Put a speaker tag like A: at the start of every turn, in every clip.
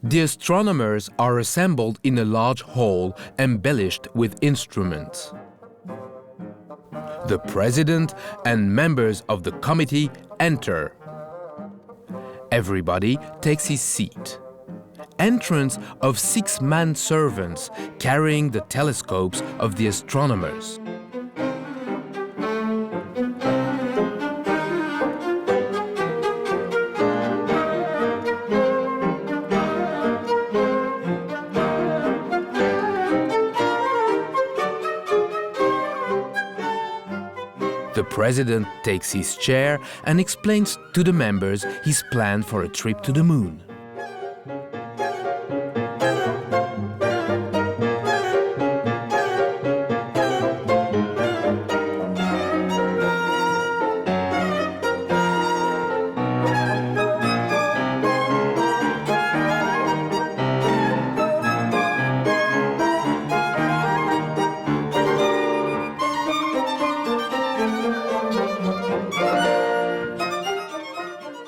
A: The astronomers are assembled in a large hall embellished with instruments. The president and members of the committee enter. Everybody takes his seat. Entrance of 6 manservants carrying the telescopes of the astronomers. The president takes his chair and explains to the members his plan for a trip to the moon.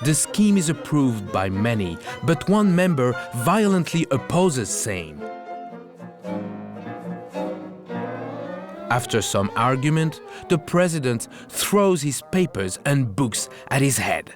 A: The scheme is approved by many, but one member violently opposes, saying, after some argument, the president throws his papers and books at his head.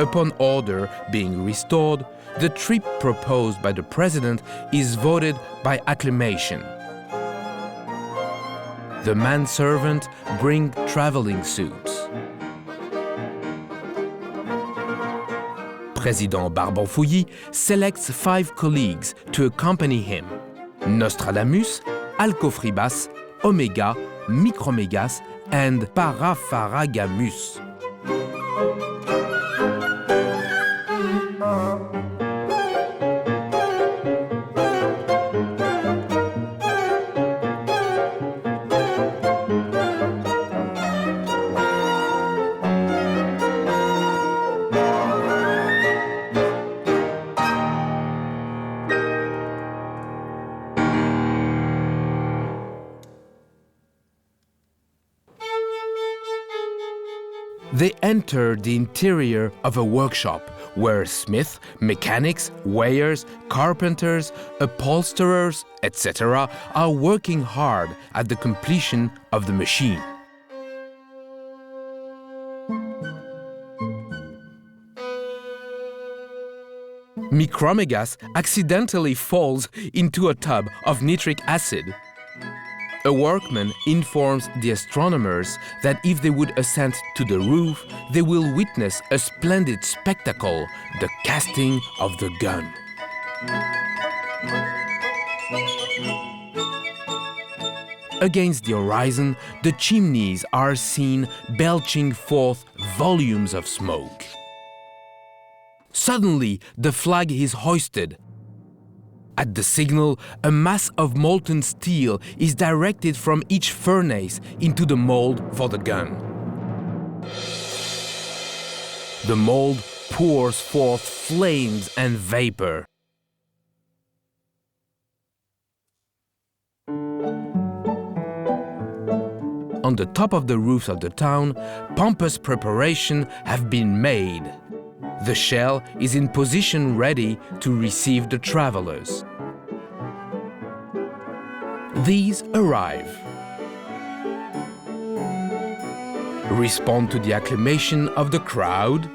A: Upon order being restored, the trip proposed by the president is voted by acclamation. The manservant bring traveling suits. President Barbon-Fouilly selects 5 colleagues to accompany him: Nostradamus, Alcofribas, Omega, Micromegas, and Parafaragamus. They enter the interior of a workshop where smiths, mechanics, weighers, carpenters, upholsterers, etc. are working hard at the completion of the machine. Micromegas accidentally falls into a tub of nitric acid. A workman informs the astronomers that if they would ascend to the roof, they will witness a splendid spectacle, the casting of the gun. Against the horizon, the chimneys are seen belching forth volumes of smoke. Suddenly, the flag is hoisted. At the signal, a mass of molten steel is directed from each furnace into the mold for the gun. The mold pours forth flames and vapor. On the top of the roofs of the town, pompous preparations have been made. The shell is in position ready to receive the travelers. These arrive. Respond to the acclamation of the crowd.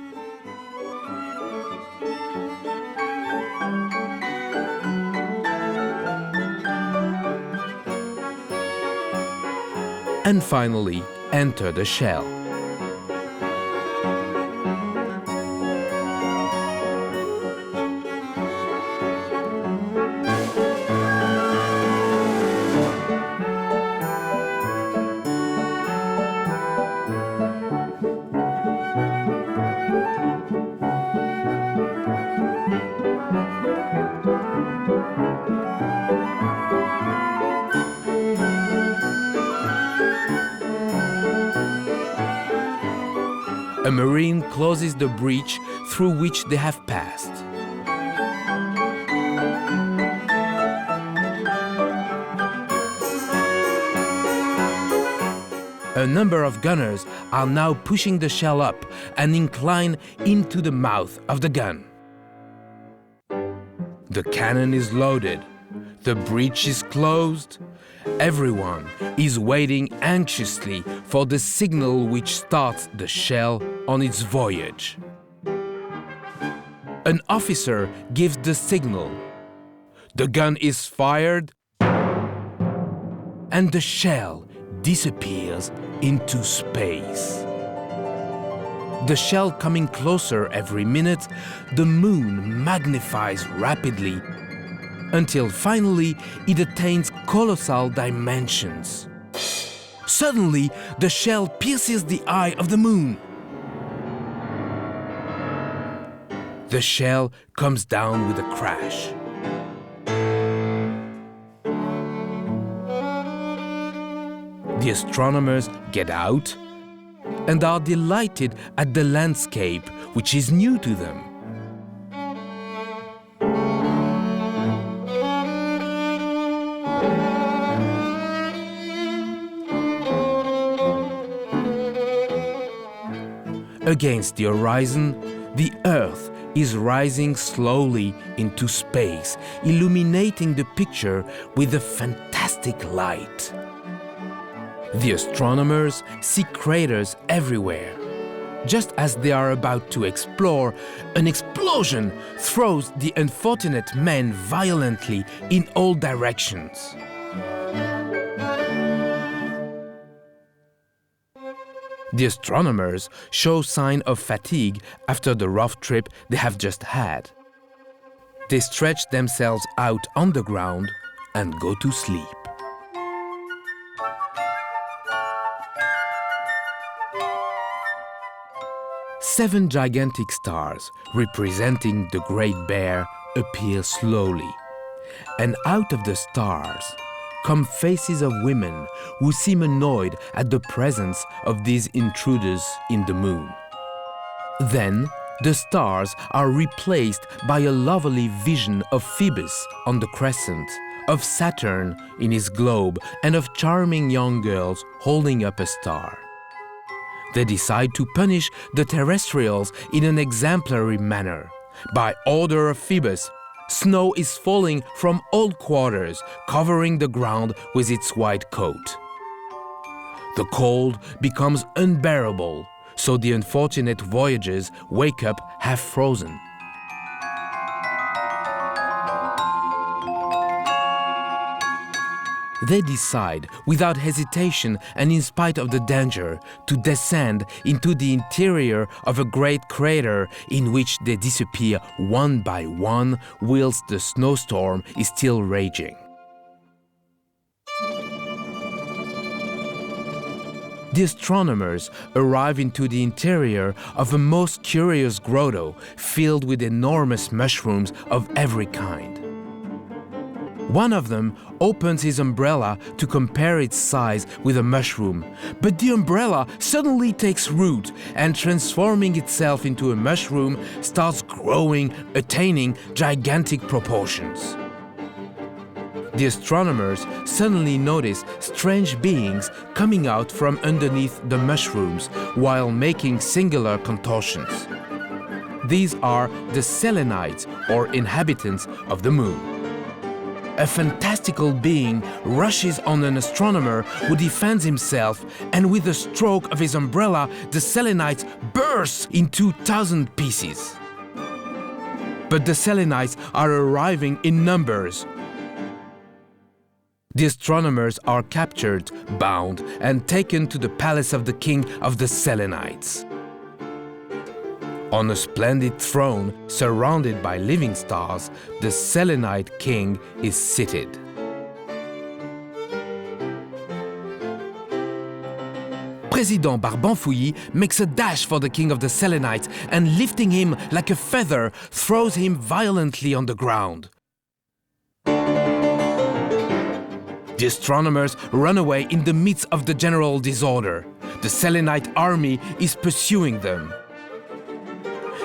A: And finally, enter the shell. A marine closes the breach through which they have passed. A number of gunners are now pushing the shell up and incline into the mouth of the gun. The cannon is loaded. The breech is closed. Everyone is waiting anxiously for the signal which starts the shell on its voyage. An officer gives the signal. The gun is fired, and the shell disappears into space. The shell coming closer every minute, the moon magnifies rapidly until finally it attains colossal dimensions. Suddenly, the shell pierces the eye of the moon. The shell comes down with a crash. The astronomers get out and are delighted at the landscape, which is new to them. Against the horizon, the Earth is rising slowly into space, illuminating the picture with a fantastic light. The astronomers see craters everywhere. Just as they are about to explore, an explosion throws the unfortunate men violently in all directions. The astronomers show sign of fatigue after the rough trip they have just had. They stretch themselves out on the ground and go to sleep. Seven gigantic stars, representing the Great Bear, appear slowly. And out of the stars come faces of women who seem annoyed at the presence of these intruders in the moon. Then, the stars are replaced by a lovely vision of Phoebus on the crescent, of Saturn in his globe, and of charming young girls holding up a star. They decide to punish the terrestrials in an exemplary manner. By order of Phoebus, snow is falling from all quarters, covering the ground with its white coat. The cold becomes unbearable, so the unfortunate voyagers wake up half frozen. They decide, without hesitation and in spite of the danger, to descend into the interior of a great crater in which they disappear one by one whilst the snowstorm is still raging. The astronomers arrive into the interior of a most curious grotto filled with enormous mushrooms of every kind. One of them opens his umbrella to compare its size with a mushroom, but the umbrella suddenly takes root and, transforming itself into a mushroom, starts growing, attaining gigantic proportions. The astronomers suddenly notice strange beings coming out from underneath the mushrooms while making singular contortions. These are the Selenites, or inhabitants of the moon. A fantastical being rushes on an astronomer who defends himself, and with a stroke of his umbrella, the Selenites burst in 2,000 pieces. But the Selenites are arriving in numbers. The astronomers are captured, bound, and taken to the palace of the king of the Selenites. On a splendid throne surrounded by living stars, the Selenite king is seated. President Barbanfouilly makes a dash for the king of the Selenites and, lifting him like a feather, throws him violently on the ground. The astronomers run away in the midst of the general disorder. The Selenite army is pursuing them.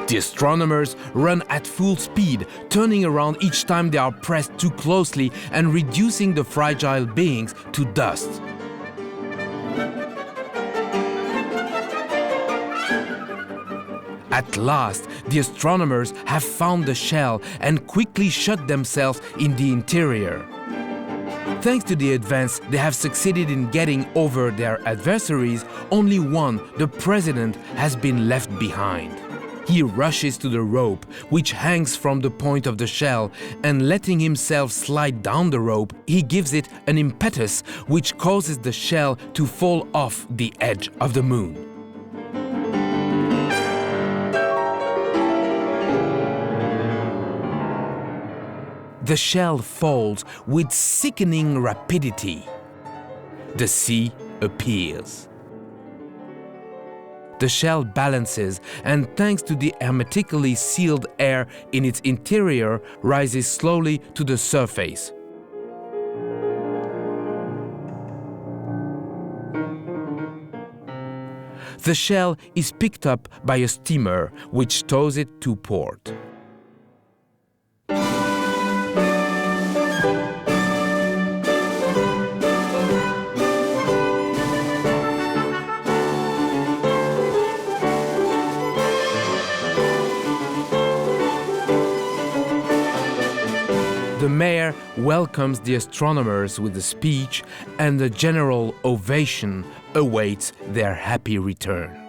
A: The astronomers run at full speed, turning around each time they are pressed too closely and reducing the fragile beings to dust. At last, the astronomers have found the shell and quickly shut themselves in the interior. Thanks to the advance they have succeeded in getting over their adversaries, only one, the president, has been left behind. He rushes to the rope, which hangs from the point of the shell, and letting himself slide down the rope, he gives it an impetus which causes the shell to fall off the edge of the moon. The shell falls with sickening rapidity. The sea appears. The shell balances and, thanks to the hermetically sealed air in its interior, rises slowly to the surface. The shell is picked up by a steamer, which tows it to port. The mayor welcomes the astronomers with a speech, and a general ovation awaits their happy return.